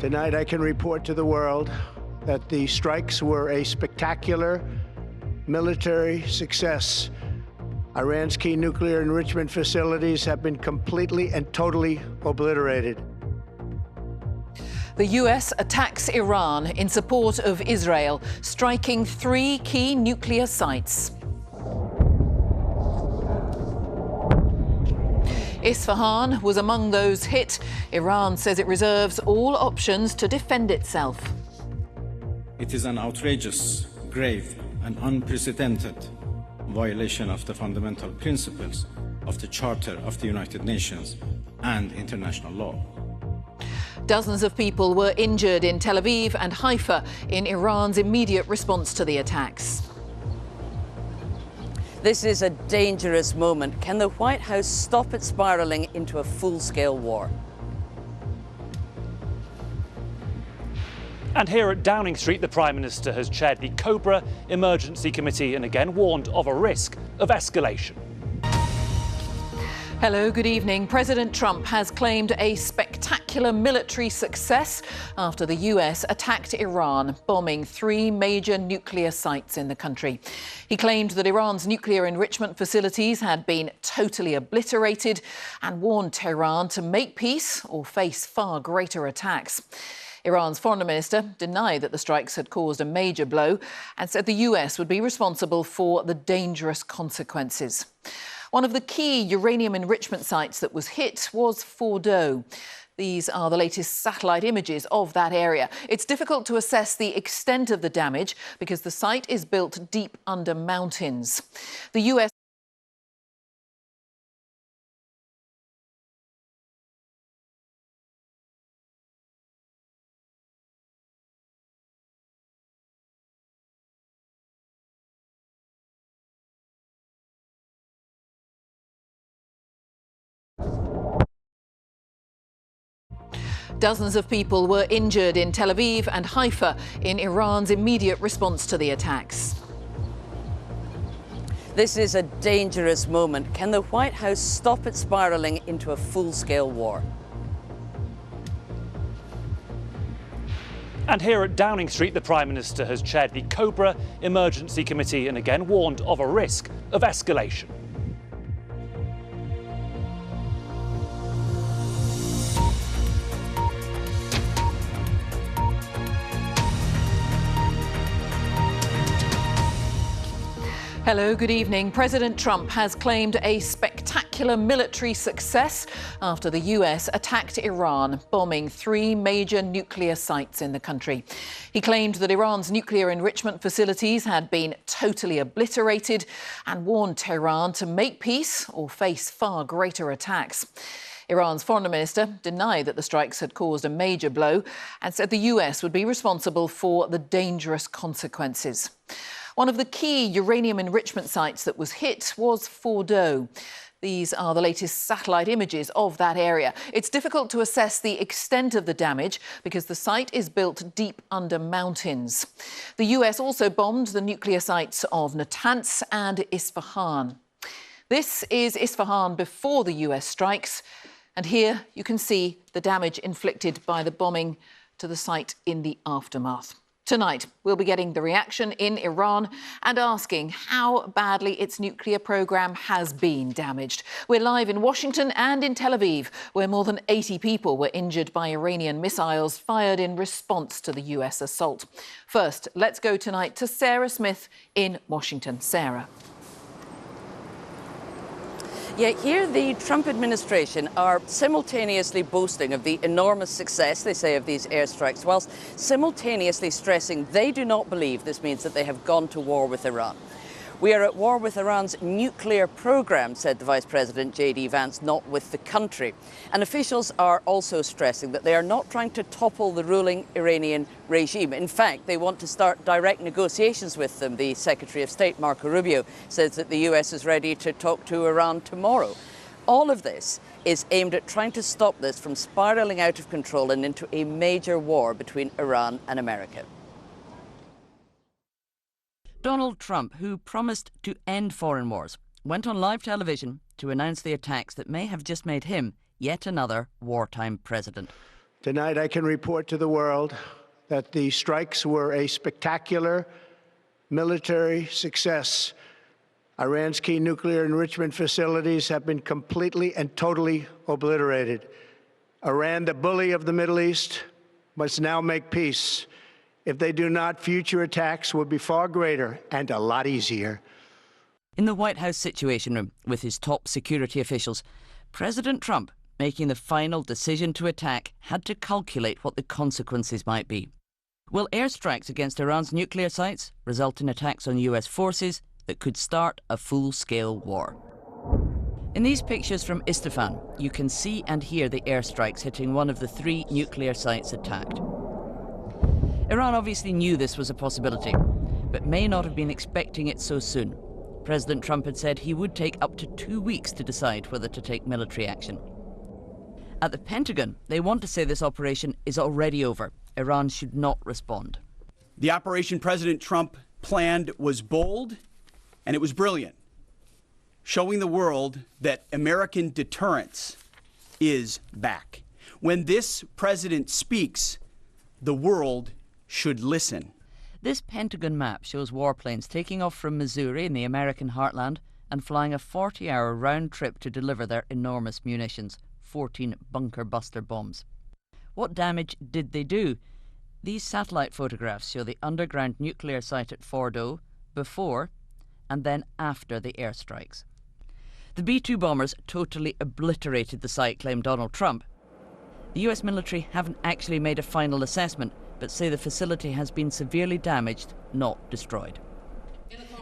Tonight, I can report to the world that the strikes were a spectacular military success. Iran's key nuclear enrichment facilities have been completely and totally obliterated. The US attacks Iran in support of Israel, striking 3 key nuclear sites. Isfahan was among those hit. Iran says it reserves all options to defend itself. It is an outrageous, grave and unprecedented violation of the fundamental principles of the Charter of the United Nations and international law. Dozens of people were injured in Tel Aviv and Haifa in Iran's immediate response to the attacks. This is a dangerous moment. Can the White House stop it spiralling into a full-scale war? And here at Downing Street, the Prime Minister has chaired the Cobra Emergency Committee and again warned of a risk of escalation. Hello, good evening. President Trump has claimed a spectacular military success after the US attacked Iran, bombing 3 major nuclear sites in the country. He claimed that Iran's nuclear enrichment facilities had been totally obliterated and warned Tehran to make peace or face far greater attacks. Iran's foreign minister denied that the strikes had caused a major blow and said the US would be responsible for the dangerous consequences. One of the key uranium enrichment sites that was hit was Fordo. These are the latest satellite images of that area. It's difficult to assess the extent of the damage because the site is built deep under mountains. The US Dozens of people were injured in Tel Aviv and Haifa in Iran's immediate response to the attacks. This is a dangerous moment. Can the White House stop it spiralling into a full-scale war? And here at Downing Street, the Prime Minister has chaired the Cobra Emergency Committee and again warned of a risk of escalation. Hello, good evening. President Trump has claimed a spectacular military success after the US attacked Iran, bombing 3 major nuclear sites in the country. He claimed that Iran's nuclear enrichment facilities had been totally obliterated and warned Tehran to make peace or face far greater attacks. Iran's foreign minister denied that the strikes had caused a major blow and said the US would be responsible for the dangerous consequences. One of the key uranium enrichment sites that was hit was Fordo. These are the latest satellite images of that area. It's difficult to assess the extent of the damage because the site is built deep under mountains. The US also bombed the nuclear sites of Natanz and Isfahan. This is Isfahan before the US strikes, and here you can see the damage inflicted by the bombing to the site in the aftermath. Tonight, we'll be getting the reaction in Iran and asking how badly its nuclear program has been damaged. We're live in Washington and in Tel Aviv, where more than 80 people were injured by Iranian missiles fired in response to the US assault. First, let's go tonight to Sarah Smith in Washington. Sarah. Yet here the Trump administration are simultaneously boasting of the enormous success, they say, of these airstrikes, whilst simultaneously stressing they do not believe this means that they have gone to war with Iran. We are at war with Iran's nuclear program, said the Vice President J.D. Vance, not with the country. And officials are also stressing that they are not trying to topple the ruling Iranian regime. In fact, they want to start direct negotiations with them. The Secretary of State, Marco Rubio, says that the US is ready to talk to Iran tomorrow. All of this is aimed at trying to stop this from spiraling out of control and into a major war between Iran and America. Donald Trump, who promised to end foreign wars, went on live television to announce the attacks that may have just made him yet another wartime president. Tonight, I can report to the world that the strikes were a spectacular military success. Iran's key nuclear enrichment facilities have been completely and totally obliterated. Iran, the bully of the Middle East, must now make peace. If they do not, future attacks will be far greater and a lot easier. In the White House Situation Room with his top security officials, President Trump, making the final decision to attack, had to calculate what the consequences might be. Will airstrikes against Iran's nuclear sites result in attacks on US forces that could start a full-scale war? In these pictures from Isfahan, you can see and hear the airstrikes hitting one of the 3 nuclear sites attacked. Iran obviously knew this was a possibility, but may not have been expecting it so soon. President Trump had said he would take up to 2 weeks to decide whether to take military action. At the Pentagon, they want to say this operation is already over. Iran should not respond. The operation President Trump planned was bold, and it was brilliant, showing the world that American deterrence is back. When this president speaks, the world should listen. This Pentagon map shows warplanes taking off from Missouri in the American heartland and flying a 40-hour round trip to deliver their enormous munitions, 14 bunker buster bombs. What damage did they do? These satellite photographs show the underground nuclear site at Fordo before and then after the airstrikes. The B-2 bombers totally obliterated the site, claimed Donald Trump. The US military haven't actually made a final assessment, but say the facility has been severely damaged, not destroyed.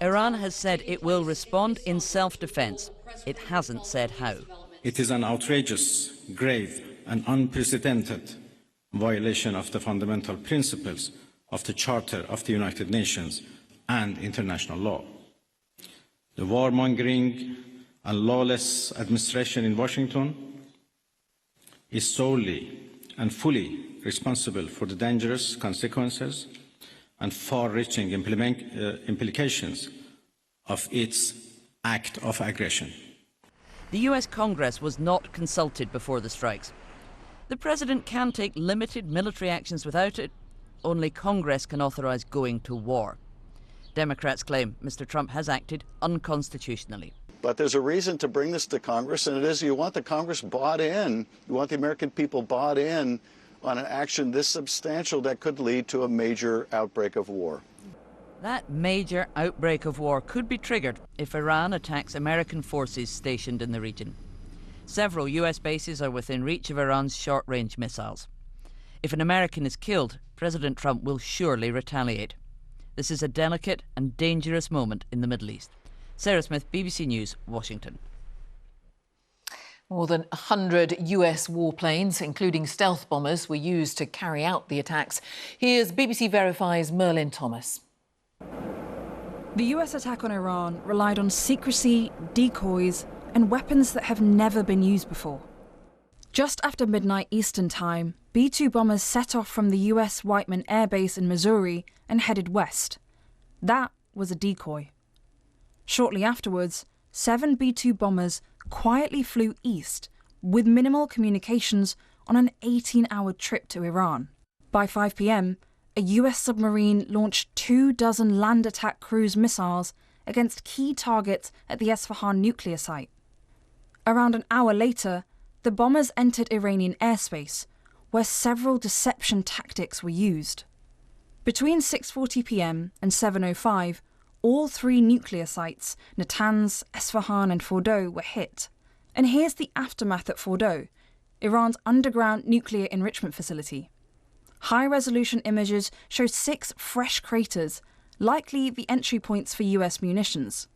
Iran has said it will respond in self-defense. It hasn't said how. It is an outrageous, grave, and unprecedented violation of the fundamental principles of the Charter of the United Nations and international law. The warmongering and lawless administration in Washington is solely and fully responsible for the dangerous consequences and far-reaching implications of its act of aggression. The US Congress was not consulted before the strikes. The president can take limited military actions without it. Only Congress can authorize going to war. Democrats claim Mr. Trump has acted unconstitutionally. But there's a reason to bring this to Congress, and it is you want the Congress bought in. You want the American people bought in on an action this substantial that could lead to a major outbreak of war. That major outbreak of war could be triggered if Iran attacks American forces stationed in the region. Several US bases are within reach of Iran's short-range missiles. If an American is killed, President Trump will surely retaliate. This is a delicate and dangerous moment in the Middle East. Sarah Smith, BBC News, Washington. More than 100 US warplanes, including stealth bombers, were used to carry out the attacks. Here's BBC Verify's Merlyn Thomas. The US attack on Iran relied on secrecy, decoys, and weapons that have never been used before. Just after midnight Eastern Time, B-2 bombers set off from the US Whiteman Air Base in Missouri and headed west. That was a decoy. Shortly afterwards, 7 B-2 bombers quietly flew east with minimal communications on an 18-hour trip to Iran. By 5 p.m, a US submarine launched 24 land attack cruise missiles against key targets at the Isfahan nuclear site. Around an hour later, the bombers entered Iranian airspace, where several deception tactics were used. Between 6:40 p.m. and 7:05, all 3 nuclear sites, Natanz, Isfahan and Fordo, were hit. And here's the aftermath at Fordo, Iran's underground nuclear enrichment facility. High-resolution images show 6 fresh craters, likely the entry points for US munitions.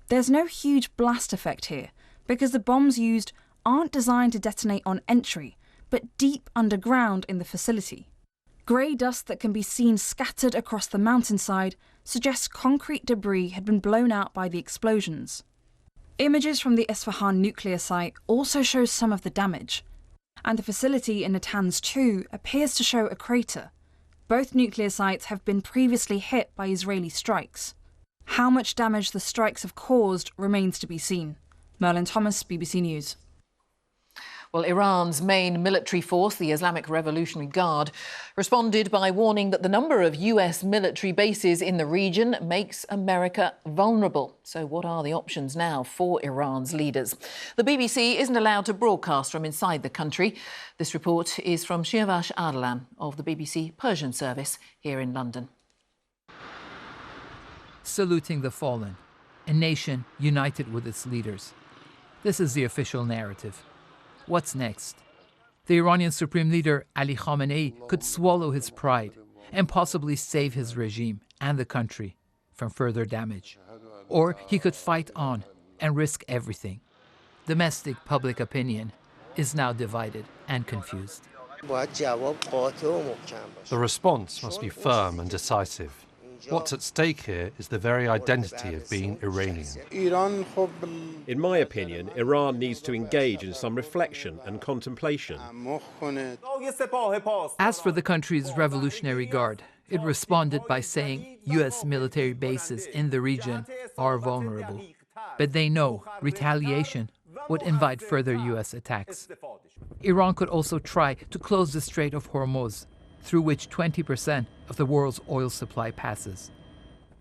There's no huge blast effect here, because the bombs used aren't designed to detonate on entry, but deep underground in the facility. Grey dust that can be seen scattered across the mountainside suggests concrete debris had been blown out by the explosions. Images from the Isfahan nuclear site also show some of the damage, and the facility in Natanz 2 appears to show a crater. Both nuclear sites have been previously hit by Israeli strikes. How much damage the strikes have caused remains to be seen. Merlyn Thomas, BBC News. Well, Iran's main military force, the Islamic Revolutionary Guard, responded by warning that the number of US military bases in the region makes America vulnerable. So what are the options now for Iran's leaders? The BBC isn't allowed to broadcast from inside the country. This report is from Siavash Ardalan of the BBC Persian service here in London. Saluting the fallen, a nation united with its leaders. This is the official narrative. What's next? The Iranian Supreme Leader Ali Khamenei could swallow his pride and possibly save his regime and the country from further damage. Or he could fight on and risk everything. Domestic public opinion is now divided and confused. The response must be firm and decisive. What's at stake here is the very identity of being Iranian. In my opinion, Iran needs to engage in some reflection and contemplation. As for the country's Revolutionary Guard, it responded by saying US military bases in the region are vulnerable. But they know retaliation would invite further US attacks. Iran could also try to close the Strait of Hormuz, through which 20% of the world's oil supply passes.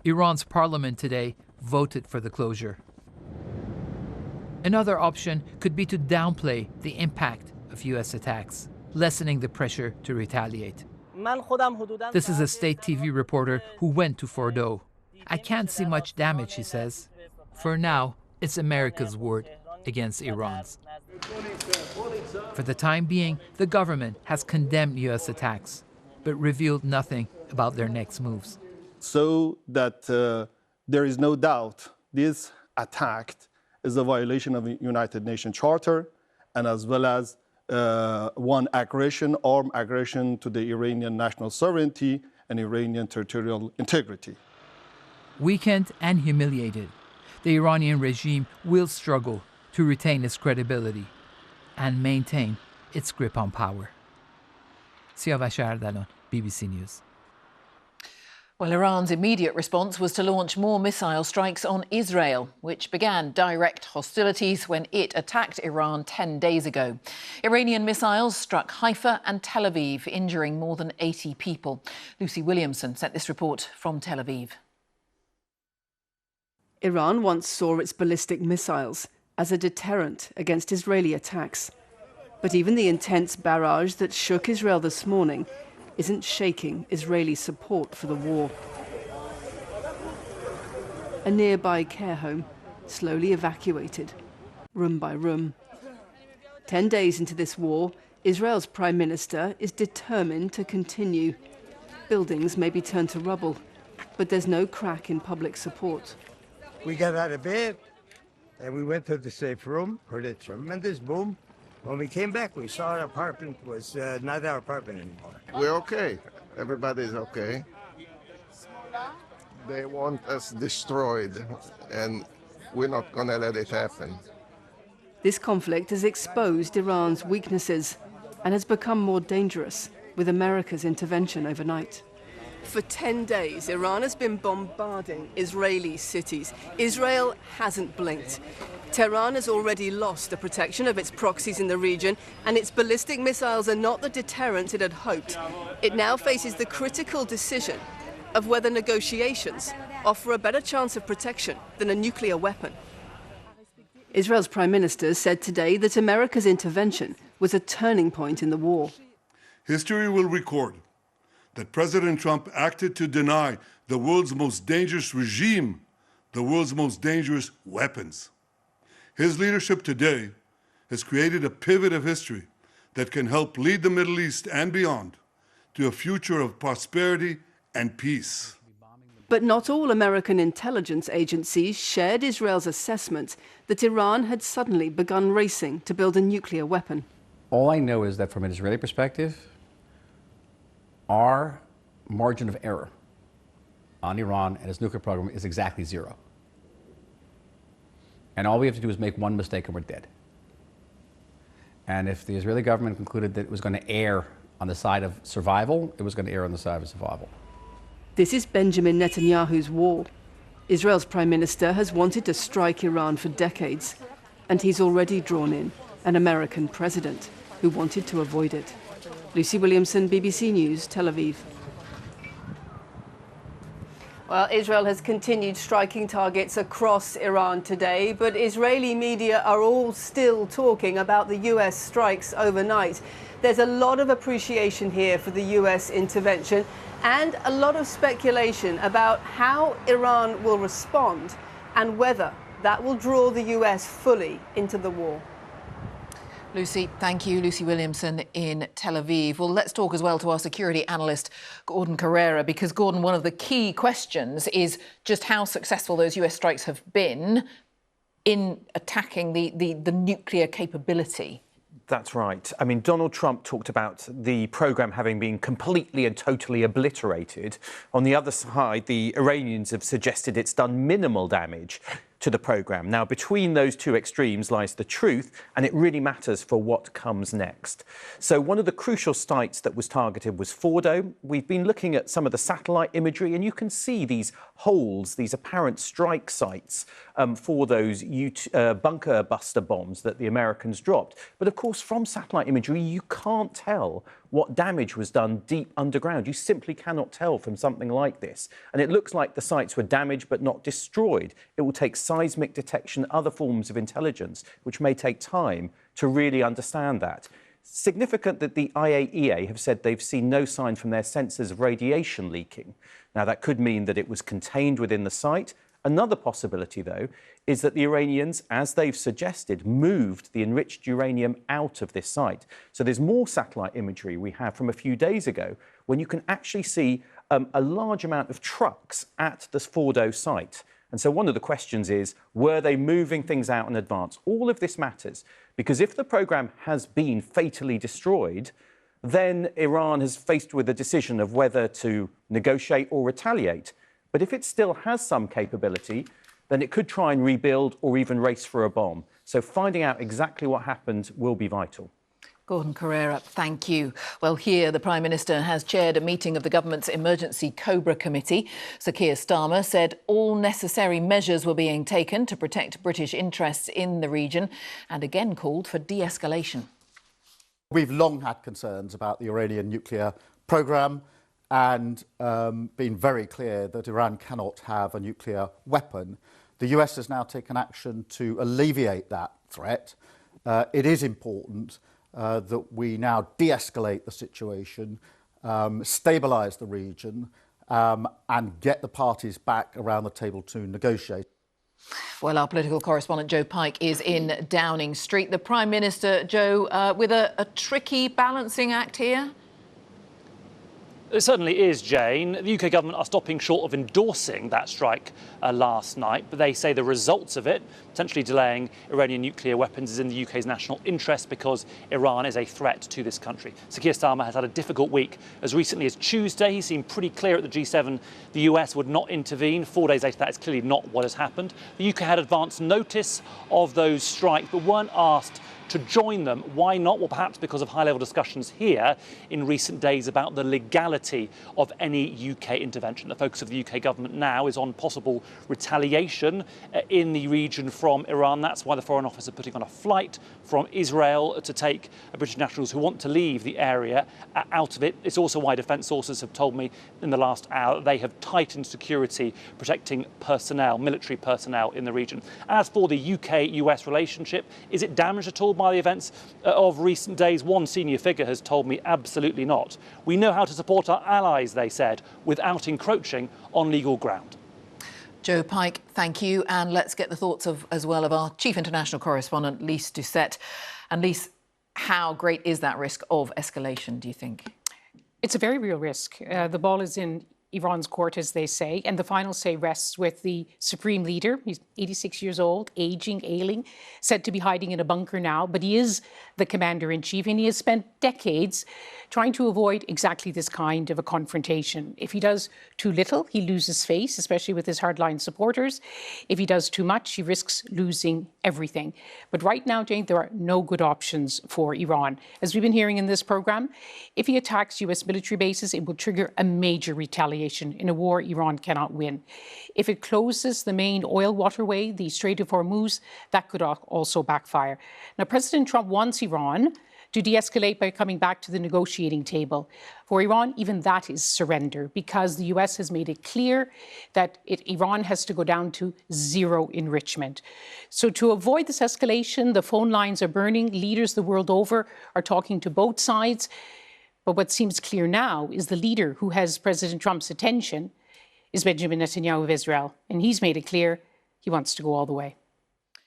Iran's parliament today voted for the closure. Another option could be to downplay the impact of US attacks, lessening the pressure to retaliate. This is a state TV reporter who went to Fordo. I can't see much damage, he says. For now, it's America's word against Iran's. For the time being, the government has condemned US attacks, but revealed nothing about their next moves. So that there is no doubt this attack is a violation of the United Nations Charter, and as well as one aggression, armed aggression to the Iranian national sovereignty and Iranian territorial integrity. Weakened and humiliated, the Iranian regime will struggle to retain its credibility and maintain its grip on power. Siavash Ardalan, BBC News. Well, Iran's immediate response was to launch more missile strikes on Israel, which began direct hostilities when it attacked Iran 10 days ago. Iranian missiles struck Haifa and Tel Aviv, injuring more than 80 people. Lucy Williamson sent this report from Tel Aviv. Iran once saw its ballistic missiles as a deterrent against Israeli attacks. But even the intense barrage that shook Israel this morning isn't shaking Israeli support for the war. A nearby care home, slowly evacuated, room by room. 10 days into this war, Israel's Prime Minister is determined to continue. Buildings may be turned to rubble, but there's no crack in public support. We got out of bed and we went to the safe room, heard a tremendous boom. When we came back, we saw our apartment was not our apartment anymore. We're okay. Everybody's okay. They want us destroyed, and we're not going to let it happen. This conflict has exposed Iran's weaknesses and has become more dangerous with America's intervention overnight. For 10 days, Iran has been bombarding Israeli cities. Israel hasn't blinked. Tehran has already lost the protection of its proxies in the region, and its ballistic missiles are not the deterrent it had hoped. It now faces the critical decision of whether negotiations offer a better chance of protection than a nuclear weapon. Israel's Prime Minister said today that America's intervention was a turning point in the war. History will record that President Trump acted to deny the world's most dangerous regime the world's most dangerous weapons. His leadership today has created a pivot of history that can help lead the Middle East and beyond to a future of prosperity and peace. But not all American intelligence agencies shared Israel's assessment that Iran had suddenly begun racing to build a nuclear weapon. All I know is that from an Israeli perspective, our margin of error on Iran and its nuclear program is exactly zero. And all we have to do is make one mistake and we're dead. And if the Israeli government concluded that it was going to err on the side of survival, it was going to err on the side of survival. This is Benjamin Netanyahu's wall. Israel's Prime Minister has wanted to strike Iran for decades, and he's already drawn in an American president who wanted to avoid it. Lucy Williamson, BBC News, Tel Aviv. Well, Israel has continued striking targets across Iran today, but Israeli media are all still talking about the US strikes overnight. There's a lot of appreciation here for the US intervention and a lot of speculation about how Iran will respond and whether that will draw the US fully into the war. Lucy, thank you. Lucy Williamson in Tel Aviv. Well, let's talk as well to our security analyst, Gordon Carrera, because, Gordon, one of the key questions is just how successful those US strikes have been in attacking the nuclear capability. That's right. I mean, Donald Trump talked about the programme having been completely and totally obliterated. On the other side, the Iranians have suggested it's done minimal damage to the programme. Now, between those two extremes lies the truth, and it really matters for what comes next. So one of the crucial sites that was targeted was Fordo. We've been looking at some of the satellite imagery, and you can see these holes, these apparent strike sites for those bunker buster bombs that the Americans dropped. But of course, from satellite imagery, you can't tell what damage was done deep underground. You simply cannot tell from something like this. And it looks like the sites were damaged but not destroyed. It will take seismic detection, other forms of intelligence, which may take time to really understand that. Significant that the IAEA have said they've seen no sign from their sensors of radiation leaking. Now, that could mean that it was contained within the site. Another possibility, though, is that the Iranians, as they've suggested, moved the enriched uranium out of this site. So there's more satellite imagery we have from a few days ago when you can actually see a large amount of trucks at the Fordo site. And so one of the questions is, were they moving things out in advance? All of this matters, because if the programme has been fatally destroyed, then Iran is faced with a decision of whether to negotiate or retaliate. But if it still has some capability, then it could try and rebuild or even race for a bomb. So finding out exactly what happened will be vital. Gordon Carrera, thank you. Well, here the Prime Minister has chaired a meeting of the government's Emergency Cobra Committee. Sir Keir Starmer said all necessary measures were being taken to protect British interests in the region and again called for de-escalation. We've long had concerns about the Iranian nuclear programme and been very clear that Iran cannot have a nuclear weapon. The US has now taken action to alleviate that threat. It is important that we now de-escalate the situation, stabilise the region and get the parties back around the table to negotiate. Well, our political correspondent Joe Pike is in Downing Street. The Prime Minister, Joe, with a tricky balancing act here? It certainly is, Jane. The UK government are stopping short of endorsing that strike last night, but they say the results of it, potentially delaying Iranian nuclear weapons, is in the UK's national interest because Iran is a threat to this country. Sir Keir Starmer has had a difficult week. As recently as Tuesday, he seemed pretty clear at the G7 the US would not intervene. 4 days later, that is clearly not what has happened. The UK had advance notice of those strikes, but weren't asked to join them. Why not? Well, perhaps because of high-level discussions here in recent days about the legality of any UK intervention. The focus of the UK government now is on possible retaliation in the region from Iran. That's why the Foreign Office are putting on a flight from Israel to take British nationals who want to leave the area out of it. It's also why defence sources have told me in the last hour they have tightened security, protecting personnel, military personnel in the region. As for the UK-US relationship, is it damaged at all by the events of recent days? One senior figure has told me absolutely not. We know how to support our allies, they said, without encroaching on legal ground. Joe Pike, thank you. And let's get the thoughts as well of our chief international correspondent, Lise Doucette. And Lise, how great is that risk of escalation, do you think? It's a very real risk. The ball is in Iran's court, as they say, and the final say rests with the supreme leader. He's 86 years old, aging, ailing, said to be hiding in a bunker now, but he is the commander-in-chief, and he has spent decades trying to avoid exactly this kind of a confrontation. If he does too little, he loses face, especially with his hardline supporters. If he does too much, he risks losing everything. But right now, Jane, there are no good options for Iran. As we've been hearing in this program, if he attacks US military bases, it will trigger a major retaliation in a war Iran cannot win. If it closes the main oil waterway, the Strait of Hormuz, that could also backfire. Now, President Trump wants Iran to de-escalate by coming back to the negotiating table. For Iran, even that is surrender, because the US has made it clear that Iran has to go down to zero enrichment. So to avoid this escalation, the phone lines are burning. Leaders the world over are talking to both sides. But what seems clear now is the leader who has President Trump's attention is Benjamin Netanyahu of Israel. And he's made it clear he wants to go all the way.